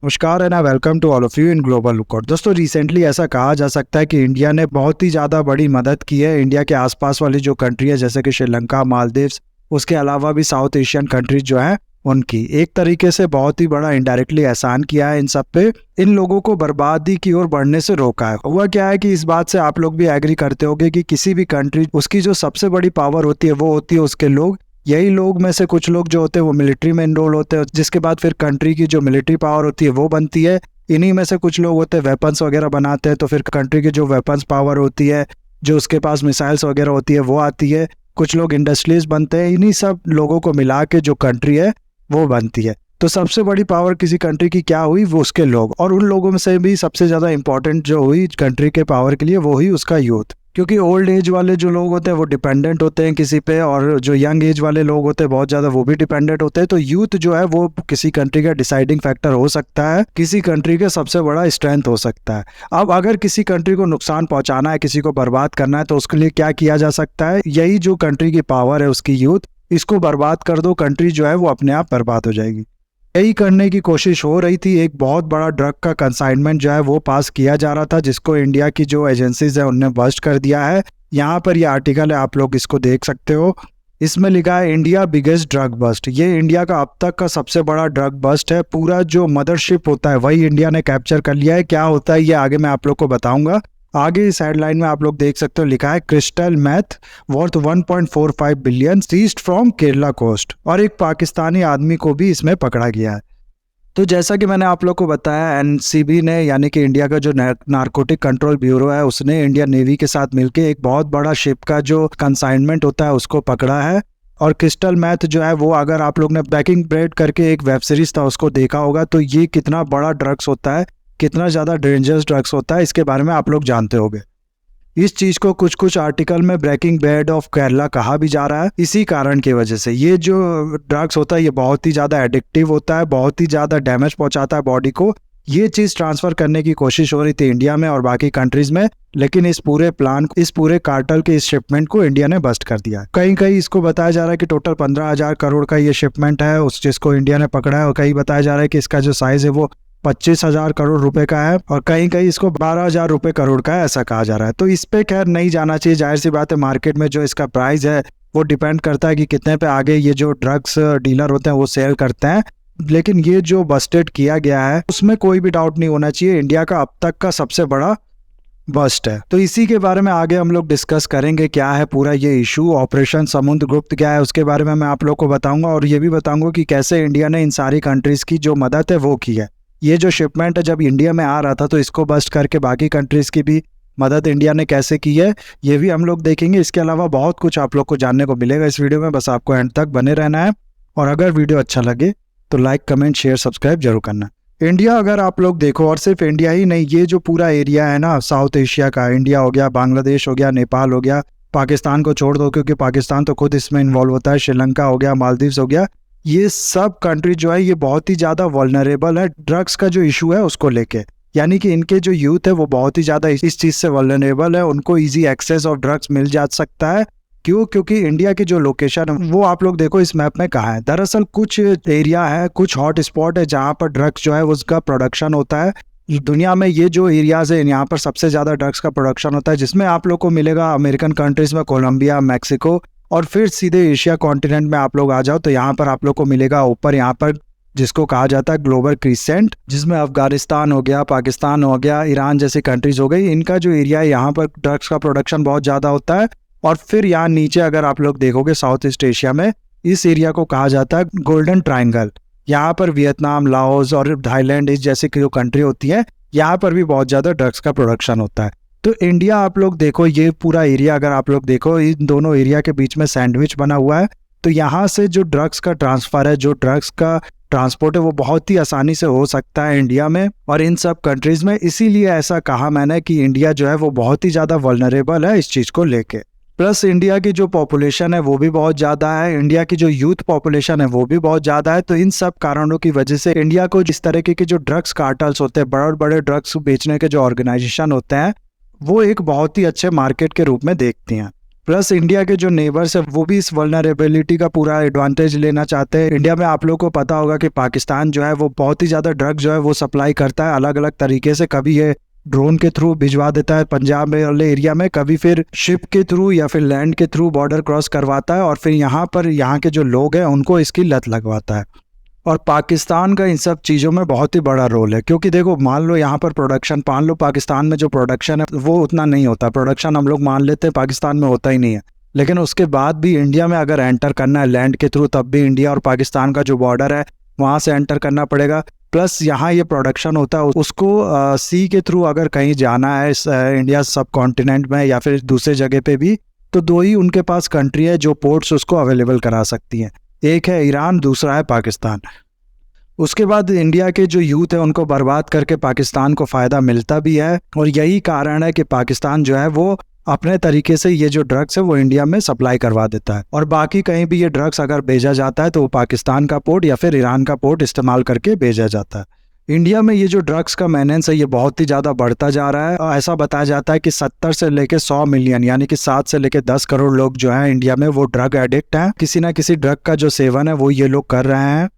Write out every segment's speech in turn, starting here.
नमस्कार and welcome to all of you in Global Lookout. दोस्तों, recently ऐसा कहा जा सकता है कि इंडिया ने बहुत ही ज़्यादा बड़ी मदद की है इंडिया के आसपास वाली जो कंट्री है, जैसे कि श्रीलंका, मालदीव्स, उसके अलावा भी साउथ एशियन कंट्रीज जो है उनकी एक तरीके से बहुत ही बड़ा इनडायरेक्टली एहसान किया है इन सब पे। इन लोगों को बर्बादी की ओर बढ़ने से रोका है। हुआ क्या है कि इस बात से आप लोग भी एग्री करते होंगे कि किसी भी कंट्री, उसकी जो सबसे बड़ी पावर होती है वो होती है उसके लोग। यही लोग में से कुछ लोग जो होते हैं वो मिलिट्री में इनरोल होते हैं, जिसके बाद फिर कंट्री की जो मिलिट्री पावर होती है वो बनती है। इन्हीं में से कुछ लोग होते हैं वेपन्स वगैरह बनाते हैं, तो फिर कंट्री की जो वेपन्स पावर होती है, जो उसके पास मिसाइल्स वगैरह होती है वो आती है। कुछ लोग इंडस्ट्रीज बनते हैं। इन्हीं सब लोगों को मिला के जो कंट्री है वो बनती है। तो सबसे बड़ी पावर किसी कंट्री की क्या हुई? वो उसके लोग। और उन लोगों में से भी सबसे ज़्यादा इंपॉर्टेंट जो हुई कंट्री के पावर के लिए वो हुई उसका यूथ। क्योंकि ओल्ड एज वाले जो लोग होते हैं वो डिपेंडेंट होते हैं किसी पे, और जो यंग एज वाले लोग होते हैं बहुत ज़्यादा वो भी डिपेंडेंट होते हैं। तो यूथ जो है वो किसी कंट्री का डिसाइडिंग फैक्टर हो सकता है, किसी कंट्री का सबसे बड़ा स्ट्रेंथ हो सकता है। अब अगर किसी कंट्री को नुकसान पहुंचाना है, किसी को बर्बाद करना है, तो उसके लिए क्या किया जा सकता है? यही जो कंट्री की पावर है उसकी यूथ, इसको बर्बाद कर दो, कंट्री जो है वो अपने आप बर्बाद हो जाएगी। यही करने की कोशिश हो रही थी। एक बहुत बड़ा ड्रग का कंसाइनमेंट जो है वो पास किया जा रहा था, जिसको इंडिया की जो एजेंसीज है उनने बस्ट कर दिया है। यहाँ पर ये आर्टिकल है, आप लोग इसको देख सकते हो। इसमें लिखा है इंडिया बिगेस्ट ड्रग बस्ट। ये इंडिया का अब तक का सबसे बड़ा ड्रग बस्ट है। पूरा जो मदरशिप होता है वही इंडिया ने कैप्चर कर लिया है। क्या होता है ये आगे मैं आप लोग को बताऊंगा। आगे इस हेडलाइन में आप लोग देख सकते हो, लिखा है crystal meth worth 1.45 billion seized from Kerala coast. और एक पाकिस्तानी आदमी को भी इसमें पकड़ा गया है। तो जैसा कि मैंने आप लोग को बताया, एनसीबी ने यानी कि इंडिया का जो नारकोटिक कंट्रोल ब्यूरो है उसने इंडियन नेवी के साथ मिलकर एक बहुत बड़ा शिप का जो कंसाइनमेंट होता है उसको पकड़ा है। और क्रिस्टल मैथ जो है वो, अगर आप लोग ने ब्रेकिंग बैड करके एक वेब सीरीज था उसको देखा होगा, तो ये कितना बड़ा ड्रग्स होता है, कितना ज़्यादा डेंजरस ड्रग्स होता है, इसके बारे में आप लोग जानते होंगे। इस चीज़ को कुछ कुछ आर्टिकल में ब्रेकिंग बैड ऑफ केरला कहा भी जा रहा है। इसी कारण की वजह से ये जो ड्रग्स होता है ये बहुत ही ज़्यादा एडिक्टिव होता है, बहुत ही ज़्यादा डैमेज पहुंचाता है बॉडी को। ये चीज़ ट्रांसफ़र करने की कोशिश हो रही थी इंडिया में और बाकी कंट्रीज़ में, लेकिन इस पूरे प्लान, इस पूरे कार्टल के इस शिपमेंट को इंडिया ने बस्ट कर दिया। कहीं कहीं इसको बताया जा रहा है कि टोटल 15,000 करोड़ का ये शिपमेंट है उस जिसको इंडिया ने पकड़ा है, और कहीं बताया जा रहा है कि इसका जो साइज़ है वो 25,000 करोड़ रुपए का है, और कहीं कहीं इसको 12,000 रुपए करोड़ का है, ऐसा कहा जा रहा है। तो इस पे खैर नहीं जाना चाहिए। जाहिर सी बात है, मार्केट में जो इसका प्राइस है वो डिपेंड करता है कि कितने पे आगे ये जो ड्रग्स डीलर होते हैं वो सेल करते हैं। लेकिन ये जो बस्टेड किया गया है उसमें कोई भी डाउट नहीं होना चाहिए, इंडिया का अब तक का सबसे बड़ा बस्ट है। तो इसी के बारे में आगे हम लोग डिस्कस करेंगे, क्या है पूरा ये इशू, ऑपरेशन समुद्रगुप्त क्या है उसके बारे में मैं आप लोग को बताऊंगा। और ये भी बताऊंगा कि कैसे इंडिया ने इन सारी कंट्रीज की जो मदद है वो की है। ये जो शिपमेंट है जब इंडिया में आ रहा था तो इसको बस्ट करके बाकी कंट्रीज़ की भी मदद इंडिया ने कैसे की है ये भी हम लोग देखेंगे। इसके अलावा बहुत कुछ आप लोग को जानने को मिलेगा इस वीडियो में, बस आपको एंड तक बने रहना है। और अगर वीडियो अच्छा लगे तो लाइक, कमेंट, शेयर, सब्सक्राइब जरूर करना। इंडिया अगर आप लोग देखो, और सिर्फ इंडिया ही नहीं, ये जो पूरा एरिया है ना साउथ एशिया का, इंडिया हो गया, बांग्लादेश हो गया, नेपाल हो गया, पाकिस्तान को छोड़ दो क्योंकि पाकिस्तान तो खुद इसमें इन्वॉल्व होता है, श्रीलंका हो गया, मालदीव्स हो गया, ये सब कंट्री जो है ये बहुत ही ज़्यादा वल्नरेबल है ड्रग्स का जो इशू है उसको लेके। यानी कि इनके जो यूथ है वो बहुत ही ज़्यादा इस चीज़ से वल्नरेबल है, उनको इजी एक्सेस ऑफ ड्रग्स मिल जा सकता है। क्यों? क्योंकि इंडिया की जो लोकेशन है वो आप लोग देखो इस मैप में कहाँ है। दरअसल कुछ एरिया है, कुछ हॉट स्पॉट है जहाँ पर ड्रग्स जो है उसका प्रोडक्शन होता है। दुनिया में ये जो एरियाज है यहाँ पर सबसे ज़्यादा ड्रग्स का प्रोडक्शन होता है, जिसमें आप लोग को मिलेगा अमेरिकन कंट्रीज़ में कोलंबिया, मैक्सिको, और फिर सीधे एशिया कॉन्टिनेंट में आप लोग आ जाओ तो यहाँ पर आप लोग को मिलेगा ऊपर, यहाँ पर जिसको कहा जाता है ग्लोबल क्रिसेंट, जिसमें अफगानिस्तान हो गया, पाकिस्तान हो गया, ईरान जैसी कंट्रीज हो गई। इनका जो एरिया है यहाँ पर ड्रग्स का प्रोडक्शन बहुत ज़्यादा होता है। और फिर यहाँ नीचे अगर आप लोग देखोगे साउथ ईस्ट एशिया में, इस एरिया को कहा जाता है गोल्डन ट्राइंगल। यहाँ पर वियतनाम, लाओस और थाईलैंड इस जैसी जो कंट्री होती है यहाँ पर भी बहुत ज़्यादा ड्रग्स का प्रोडक्शन होता है। तो इंडिया आप लोग देखो, ये पूरा एरिया अगर आप लोग देखो, इन दोनों एरिया के बीच में सैंडविच बना हुआ है। तो यहाँ से जो ड्रग्स का ट्रांसफ़र है, जो ड्रग्स का ट्रांसपोर्ट है, वो बहुत ही आसानी से हो सकता है इंडिया में और इन सब कंट्रीज़ में। इसीलिए ऐसा कहा मैंने कि इंडिया जो है वो बहुत ही ज़्यादा वल्नरेबल है इस चीज़ को लेके। प्लस इंडिया की जो पॉपुलेशन है वो भी बहुत ज़्यादा है, इंडिया की जो यूथ पॉपुलेशन है वो भी बहुत ज़्यादा है। तो इन सब कारणों की वजह से इंडिया को जिस तरीके के जो ड्रग्स कार्टल्स होते हैं, बड़े बड़े ड्रग्स बेचने के जो ऑर्गेनाइजेशन होते हैं, वो एक बहुत ही अच्छे मार्केट के रूप में देखती हैं। प्लस इंडिया के जो नेबर्स है वो भी इस वल्नरेबिलिटी का पूरा एडवांटेज लेना चाहते हैं। इंडिया में आप लोगों को पता होगा कि पाकिस्तान जो है वो बहुत ही ज़्यादा ड्रग जो है वो सप्लाई करता है अलग अलग तरीके से। कभी ये ड्रोन के थ्रू भिजवा देता है पंजाब में वाले एरिया में, कभी फिर शिप के थ्रू या फिर लैंड के थ्रू बॉर्डर क्रॉस करवाता है और फिर यहाँ पर यहाँ के जो लोग हैं उनको इसकी लत लगवाता है। और पाकिस्तान का इन सब चीज़ों में बहुत ही बड़ा रोल है, क्योंकि देखो मान लो यहाँ पर प्रोडक्शन, मान लो पाकिस्तान में जो प्रोडक्शन है वो उतना नहीं होता, प्रोडक्शन हम लोग मान लेते हैं पाकिस्तान में होता ही नहीं है, लेकिन उसके बाद भी इंडिया में अगर एंटर करना है लैंड के थ्रू तब भी इंडिया और पाकिस्तान का जो बॉर्डर है वहाँ से एंटर करना पड़ेगा। प्लस यहाँ ये प्रोडक्शन होता है उसको सी के थ्रू अगर कहीं जाना है इंडिया सब कॉन्टिनेंट में या फिर दूसरे जगह पे भी, तो दो ही उनके पास कंट्री है जो पोर्ट्स उसको अवेलेबल करा सकती हैं, एक है ईरान, दूसरा है पाकिस्तान। उसके बाद इंडिया के जो यूथ है उनको बर्बाद करके पाकिस्तान को फ़ायदा मिलता भी है, और यही कारण है कि पाकिस्तान जो है वो अपने तरीके से ये जो ड्रग्स है वो इंडिया में सप्लाई करवा देता है, और बाकी कहीं भी ये ड्रग्स अगर भेजा जाता है तो वो पाकिस्तान का पोर्ट या फिर ईरान का पोर्ट इस्तेमाल करके भेजा जाता है। इंडिया में ये जो ड्रग्स का मेनेंस है ये बहुत ही ज़्यादा बढ़ता जा रहा है, और ऐसा बताया जाता है कि 70 से लेकर 100 मिलियन यानी कि 7 से लेकर 10 करोड़ लोग जो हैं इंडिया में वो ड्रग एडिक्ट हैं, किसी ना किसी ड्रग का जो सेवन है वो ये लोग कर रहे हैं।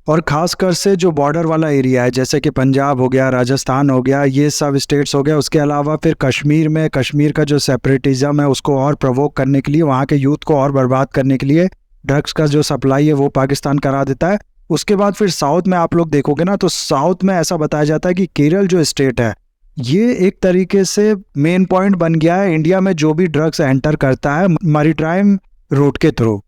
और ख़ासकर से जो बॉर्डर वाला एरिया है जैसे कि पंजाब हो गया, राजस्थान हो गया, ये सब स्टेट्स हो गया, उसके अलावा फिर कश्मीर में, कश्मीर का जो सेपरेटिज्म है उसको और प्रोवोक करने के लिए, वहाँ के यूथ को और बर्बाद करने के लिए ड्रग्स का जो सप्लाई है वो पाकिस्तान करा देता है। उसके बाद फिर साउथ में आप लोग देखोगे ना तो साउथ में ऐसा बताया जाता है कि केरल जो स्टेट है ये एक तरीके से मेन पॉइंट बन गया है इंडिया में जो भी ड्रग्स एंटर करता है मैरीटाइम रूट के थ्रू।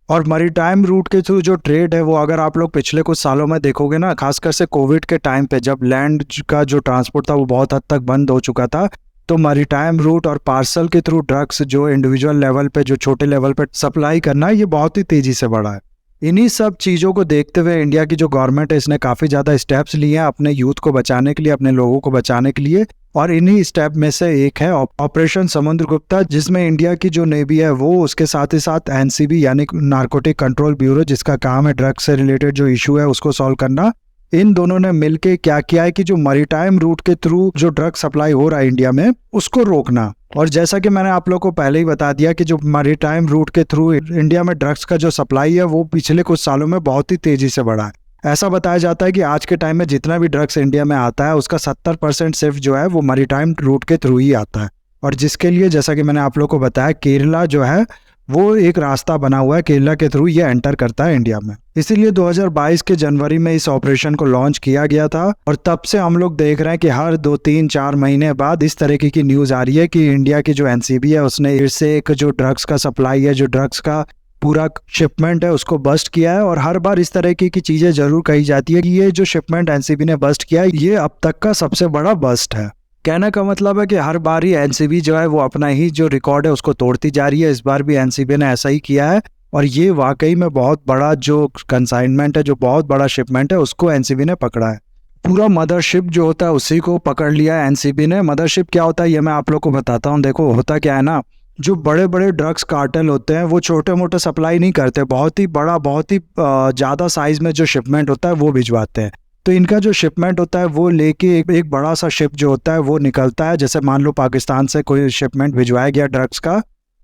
और मैरीटाइम रूट के थ्रू जो ट्रेड है वो अगर आप लोग पिछले कुछ सालों में देखोगे ना, खासकर से कोविड के टाइम पे जब लैंड का जो ट्रांसपोर्ट था वो बहुत हद तक बंद हो चुका था, तो मैरीटाइम रूट और पार्सल के थ्रू ड्रग्स जो इंडिविजुअल लेवल पे, जो छोटे लेवल पे सप्लाई करना है ये बहुत ही तेज़ी से बढ़ा है। इन्हीं सब चीज़ों को देखते हुए इंडिया की जो गवर्नमेंट है इसने काफ़ी ज़्यादा स्टेप्स लिए हैं अपने यूथ को बचाने के लिए, अपने लोगों को बचाने के लिए, और इन्हीं स्टेप में से एक है ऑपरेशन समुद्रगुप्ता, जिसमें इंडिया की जो नेवी है वो, उसके साथ ही साथ एनसीबी यानी नारकोटिक कंट्रोल ब्यूरो जिसका काम है ड्रग्स से रिलेटेड जो इशू है उसको सॉल्व करना, इन दोनों ने मिलके क्या किया है कि जो मैरीटाइम रूट के थ्रू जो ड्रग सप्लाई हो रहा है इंडिया में उसको रोकना। और जैसा कि मैंने आप लोगों को पहले ही बता दिया कि जो मैरीटाइम रूट के थ्रू इंडिया में ड्रग्स का जो सप्लाई है वो पिछले कुछ सालों में बहुत ही तेजी से बढ़ा है। ऐसा बताया जाता है कि आज के टाइम में जितना भी ड्रग्स इंडिया में आता है उसका 70% सिर्फ जो है वो मैरीटाइम रूट के थ्रू ही आता है, और जिसके लिए जैसा कि मैंने आप लोगों को बताया केरला जो है वो एक रास्ता बना हुआ है, केरला के थ्रू ये एंटर करता है इंडिया में। इसीलिए 2022 के जनवरी में इस ऑपरेशन को लॉन्च किया गया था, और तब से हम लोग देख रहे हैं कि हर 2-3-4 महीने बाद इस तरीके की न्यूज़ आ रही है कि इंडिया की जो एनसीबी है उसने फिर से एक जो ड्रग्स का सप्लाई है, जो ड्रग्स का पूरा शिपमेंट है उसको बस्ट किया है। और हर बार इस तरह की चीज़ें ज़रूर कही जाती है कि ये जो शिपमेंट एनसीबी ने बस्ट किया है ये अब तक का सबसे बड़ा बस्ट है। कहने का मतलब है कि हर बार ही एनसीबी जो है वो अपना ही जो रिकॉर्ड है उसको तोड़ती जा रही है। इस बार भी एनसीबी ने ऐसा ही किया है, और ये वाकई में बहुत बड़ा जो कंसाइनमेंट है, जो बहुत बड़ा शिपमेंट है उसको एनसीबी ने पकड़ा है। पूरा मदरशिप जो होता है उसी को पकड़ लिया है एनसीबी ने। मदरशिप क्या होता है ये मैं आप लोग को बताता हूँ। देखो होता क्या है ना, जो बड़े बड़े ड्रग्स कार्टेल होते हैं वो छोटे मोटे सप्लाई नहीं करते, बहुत ही बड़ा, बहुत ही ज़्यादा साइज में जो शिपमेंट होता है वो भिजवाते हैं। तो इनका जो शिपमेंट होता है वो लेके एक बड़ा सा शिप जो होता है वो निकलता है। जैसे मान लो पाकिस्तान से कोई शिपमेंट भिजवाया गया ड्रग्स का,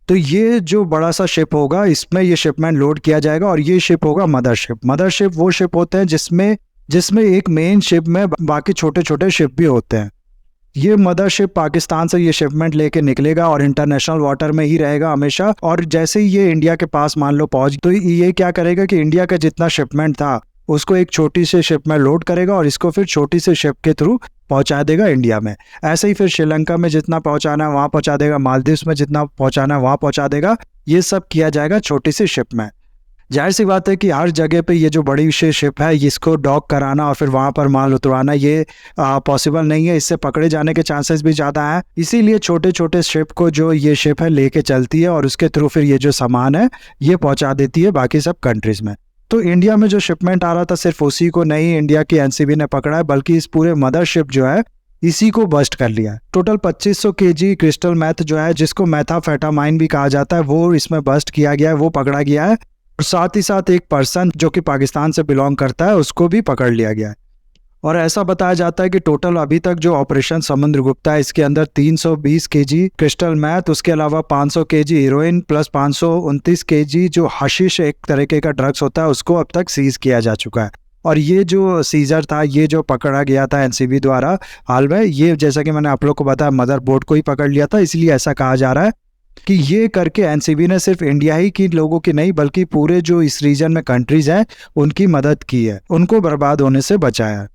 तो ये जो बड़ा सा शिप होगा इसमें ये शिपमेंट लोड किया जाएगा, और ये शिप होगा मदरशिप। मदरशिप वो शिप होते हैं जिसमें एक मेन शिप में बाकी छोटे छोटे शिप भी होते हैं। ये मदरशिप पाकिस्तान से ये शिपमेंट लेके निकलेगा और इंटरनेशनल वाटर में ही रहेगा हमेशा, और जैसे ही ये इंडिया के पास मान लो पहुंच, तो ये क्या करेगा कि इंडिया का जितना शिपमेंट था उसको एक छोटी सी शिप में लोड करेगा और इसको फिर छोटी सी शिप के थ्रू पहुंचा देगा इंडिया में। ऐसे ही फिर श्रीलंका में जितना पहुंचाना है वहाँ पहुंचा देगा, मालदीव्स में जितना पहुंचाना है वहाँ पहुंचा देगा। ये सब किया जाएगा छोटी सी शिप में। जाहिर सी बात है कि हर जगह पे ये जो बड़ी शिप है इसको डॉक कराना और फिर वहाँ पर माल उतरवाना ये पॉसिबल नहीं है, इससे पकड़े जाने के चांसेस भी ज़्यादा हैं। इसीलिए छोटे छोटे शिप को जो ये शिप है लेके चलती है और उसके थ्रू फिर ये जो सामान है ये पहुँचा देती है बाकी सब कंट्रीज़ में। तो इंडिया में जो शिपमेंट आ रहा था सिर्फ उसी को नहीं इंडिया की एनसीबी ने पकड़ा है, बल्कि इस पूरे मदरशिप जो है इसी को बस्ट कर लिया है। टोटल 2500 केजी क्रिस्टल मैथ जो है, जिसको मेथाफेटामाइन भी कहा जाता है, वो इसमें बस्ट किया गया है, वो पकड़ा गया है। और साथ ही साथ एक पर्सन जो कि पाकिस्तान से बिलोंग करता है उसको भी पकड़ लिया गया है। और ऐसा बताया जाता है कि टोटल अभी तक जो ऑपरेशन समुद्रगुप्ता है इसके अंदर 320 केजी क्रिस्टल मैथ, उसके अलावा 500 केजी हीरोइन प्लस 529 केजी जो हशीश एक तरीके का ड्रग्स होता है उसको अब तक सीज किया जा चुका है। और ये जो सीजर था, ये जो पकड़ा गया था एनसीबी द्वारा हाल में, ये जैसा कि मैंने आप लोग को बताया मदरबोर्ड को ही पकड़ लिया था, इसलिए ऐसा कहा जा रहा है कि ये करके एनसीबी ने सिर्फ इंडिया ही की लोगों की नहीं बल्कि पूरे जो इस रीजन में कंट्रीज हैं उनकी मदद की है, उनको बर्बाद होने से बचाया है।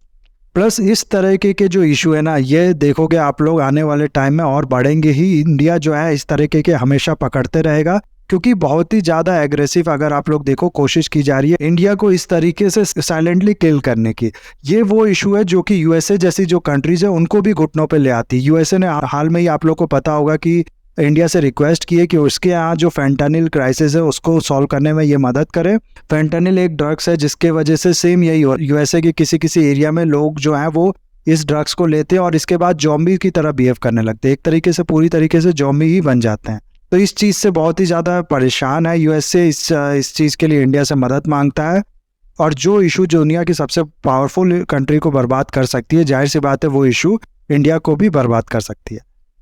प्लस इस तरह के जो इशू है ना, ये देखोगे आप लोग आने वाले टाइम में और बढ़ेंगे ही। इंडिया जो है इस तरीके के हमेशा पकड़ते रहेगा क्योंकि बहुत ही ज़्यादा एग्रेसिव अगर आप लोग देखो कोशिश की जा रही है इंडिया को इस तरीके से साइलेंटली किल करने की। ये वो इशू है जो कि यूएसए जैसी जो कंट्रीज है उनको भी घुटनों पे ले आती है। यूएसए ने हाल में ही आप लोग को पता होगा कि इंडिया से रिक्वेस्ट की है कि उसके यहाँ जो फेंटानिल क्राइसिस है उसको सॉल्व करने में ये मदद करे। फेंटानिल एक ड्रग्स है जिसके वजह से सेम यही हो, यूएसए के किसी एरिया में लोग जो हैं वो इस ड्रग्स को लेते हैं और इसके बाद जॉम्बी की तरह बिहेव करने लगते हैं, एक तरीके से पूरी तरीके से जॉम्बी ही बन जाते हैं। तो इस चीज़ से बहुत ही ज़्यादा परेशान है यूएसए, इस चीज़ के लिए इंडिया से मदद मांगता है। और जो इशू जो दुनिया की सबसे पावरफुल कंट्री को बर्बाद कर सकती है, जाहिर सी बात है वो इशू इंडिया को भी बर्बाद कर सकती है।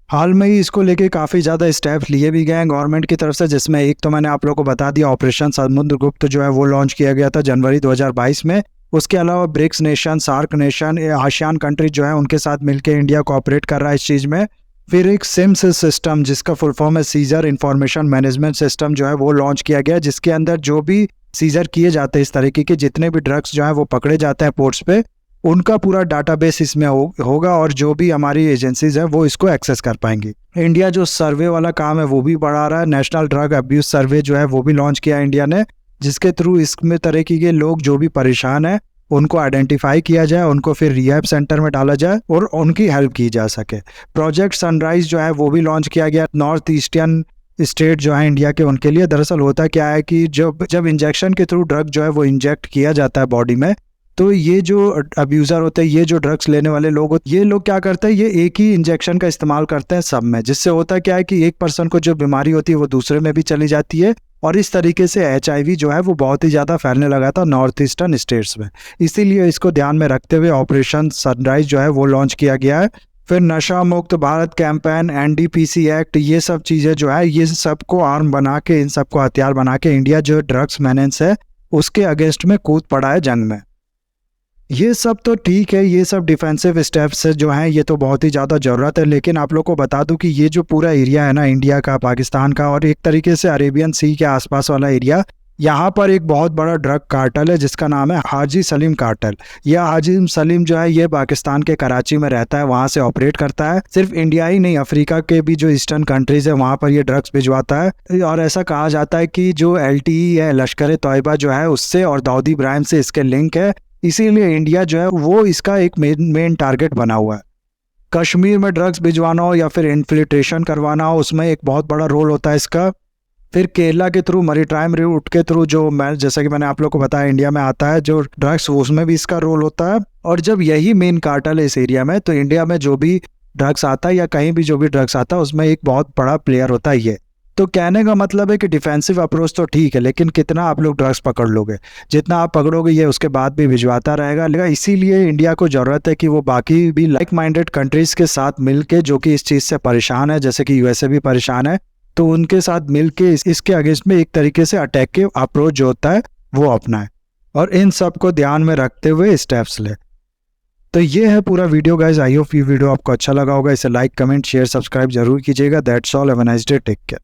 हाल में ही इसको लेके काफ़ी ज़्यादा स्टेप लिए भी गए हैं गवर्नमेंट की तरफ से, जिसमें एक तो मैंने आप लोगों को बता दिया ऑपरेशन समुद्रगुप्त जो है वो लॉन्च किया गया था जनवरी 2022 में। उसके अलावा BRICS nation, SAARC nation, ASEAN country जो है उनके साथ मिलकर इंडिया कोऑपरेट कर रहा है इस चीज़ में। फिर एक सिम्स सिस्टम जिसका फुल फॉर्म है सीजर इंफॉर्मेशन मैनेजमेंट सिस्टम जो है वो लॉन्च किया गया, जिसके अंदर जो भी सीजर किए जाते हैं इस तरीके के जितने भी ड्रग्स जो है वो पकड़े जाते हैं पोर्ट्स पे, उनका पूरा डाटाबेस इसमें होगा और जो भी हमारी एजेंसीज हैं वो इसको एक्सेस कर पाएंगी। इंडिया जो सर्वे वाला काम है वो भी बढ़ा रहा है। नेशनल ड्रग अब्यूज सर्वे जो है वो भी लॉन्च किया इंडिया ने, जिसके थ्रू इसमें तरीके के लोग जो भी परेशान हैं उनको आइडेंटिफाई किया जाए, उनको फिर रिहैब सेंटर में डाला जाए और उनकी हेल्प की जा सके। प्रोजेक्ट सनराइज जो है वो भी लॉन्च किया गया नॉर्थ ईस्टर्न स्टेट जो है इंडिया के उनके लिए। दरअसल होता क्या है कि जब इंजेक्शन के थ्रू ड्रग जो है वो इंजेक्ट किया जाता है बॉडी में, तो ये जो अब्यूज़र होते हैं, ये जो ड्रग्स लेने वाले लोग होते हैं, ये लोग क्या करते हैं, ये एक ही इंजेक्शन का इस्तेमाल करते हैं सब में, जिससे होता क्या है कि एक पर्सन को जो बीमारी होती है वो दूसरे में भी चली जाती है और इस तरीके से HIV जो है वो बहुत ही ज़्यादा फैलने लगा था नॉर्थ ईस्टर्न स्टेट्स में। इसीलिए इसको ध्यान में रखते हुए ऑपरेशन सनराइज जो है वो लॉन्च किया गया है। फिर नशा मुक्त भारत कैंपेन, NDPC एक्ट, ये सब चीज़ें जो है ये सबको आर्म बना के, इन सबको हथियार बना के इंडिया जो ड्रग्स मेनेंस है उसके अगेंस्ट में कूद पड़ा है जंग में। ये सब तो ठीक है, ये सब डिफेंसिव स्टेप्स जो हैं ये तो बहुत ही ज़्यादा ज़रूरत है, लेकिन आप लोग को बता दूं कि ये जो पूरा एरिया है ना इंडिया का, पाकिस्तान का और एक तरीके से अरेबियन सी के आसपास वाला एरिया, यहाँ पर एक बहुत बड़ा ड्रग कार्टेल है जिसका नाम है हाजी सलीम कार्टेल। यह हाजी सलीम जो है ये पाकिस्तान के कराची में रहता है, वहाँ से ऑपरेट करता है। सिर्फ इंडिया ही नहीं, अफ्रीका के भी जो ईस्टर्न कंट्रीज है वहाँ पर ये ड्रग्स भिजवाता है। और ऐसा कहा जाता है कि जो LTE है, लश्कर तोयबा जो है उससे और दाऊद इब्राहिम से इसके लिंक है, इसीलिए इंडिया जो है वो इसका एक मेन टारगेट बना हुआ है। कश्मीर में ड्रग्स भिजवाना हो या फिर इन्फिल्ट्रेशन करवाना हो, उसमें एक बहुत बड़ा रोल होता है इसका। फिर केरला के थ्रू, मैरीटाइम रूट के थ्रू जो जैसा कि मैंने आप लोग को बताया इंडिया में आता है जो ड्रग्स, उसमें भी इसका रोल होता है। और जब यही मेन कार्टेल है इस एरिया में, तो इंडिया में जो भी ड्रग्स आता है या कहीं भी जो भी ड्रग्स आता है उसमें एक बहुत बड़ा प्लेयर होता है ये। तो कहने का मतलब है कि डिफेंसिव अप्रोच तो ठीक है, लेकिन कितना आप लोग ड्रग्स पकड़ लोगे, जितना आप पकड़ोगे ये उसके बाद भी भिजवाता रहेगा। इसीलिए इंडिया को ज़रूरत है कि वो बाकी भी लाइक माइंडेड कंट्रीज़ के साथ मिलके, जो कि इस चीज़ से परेशान है, जैसे कि यूएसए भी परेशान है, तो उनके साथ मिलके इसके अगेंस्ट में एक तरीके से अटैक के अप्रोच जो होता है वो अपनाए और इन सब को ध्यान में रखते हुए स्टेप्स ले। तो ये है पूरा वीडियो गाइस। आई होप ये वीडियो आपको अच्छा लगा होगा। इसे लाइक, कमेंट, शेयर, सब्सक्राइब जरूर कीजिएगा। That's all, have a nice day, take care.